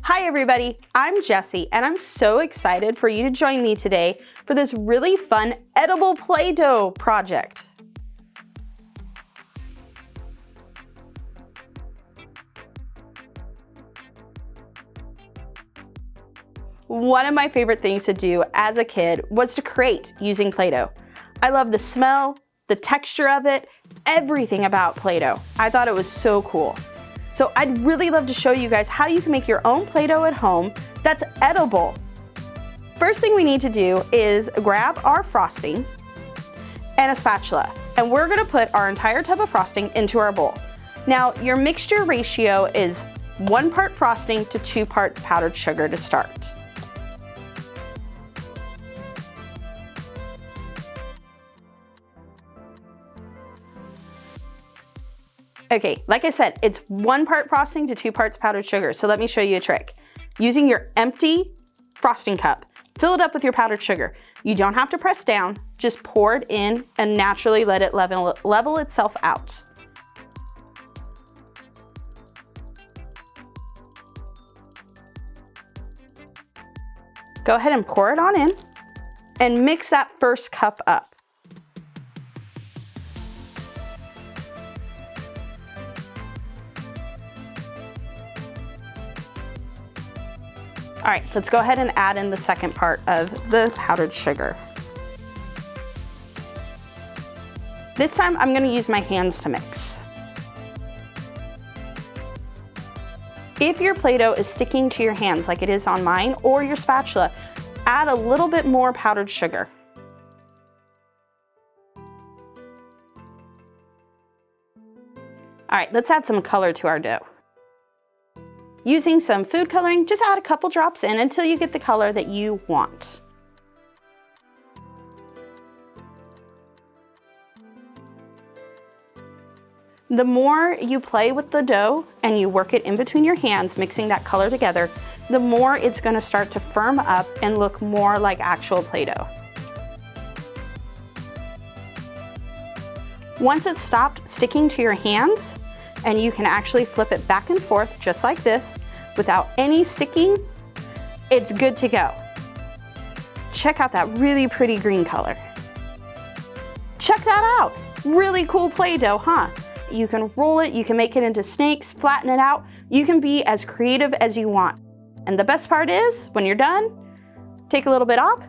Hi everybody, I'm Jessie and I'm so excited for you to join me today for this really fun edible Play-Doh project. One of my favorite things to do as a kid was to create using Play-Doh. I love the smell, the texture of it, everything about Play-Doh. I thought it was so cool. So I'd really love to show you guys how you can make your own Play-Doh at home that's edible. First thing we need to do is grab our frosting and a spatula, and we're gonna put our entire tub of frosting into our bowl. Now, your mixture ratio is 1 part frosting to 2 parts powdered sugar to start. Okay, like I said, it's 1 part frosting to 2 parts powdered sugar. So let me show you a trick. Using your empty frosting cup, fill it up with your powdered sugar. You don't have to press down, just pour it in and naturally let it level itself out. Go ahead and pour it on in and mix that first cup up. All right, let's go ahead and add in the second part of the powdered sugar. This time I'm gonna use my hands to mix. If your Play-Doh is sticking to your hands like it is on mine or your spatula, add a little bit more powdered sugar. All right, let's add some color to our dough. Using some food coloring, just add a couple drops in until you get the color that you want. The more you play with the dough and you work it in between your hands, mixing that color together, the more it's gonna start to firm up and look more like actual Play-Doh. Once it's stopped sticking to your hands, and you can actually flip it back and forth just like this without any sticking, it's good to go. Check out that really pretty green color. Check that out. Really cool Play-Doh, huh? You can roll it, you can make it into snakes, flatten it out. You can be as creative as you want. And the best part is, when you're done, take a little bit off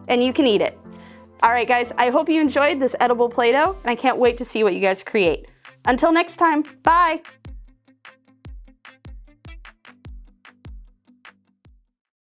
and you can eat it. All right, guys, I hope you enjoyed this edible Play-Doh and I can't wait to see what you guys create. Until next time, bye!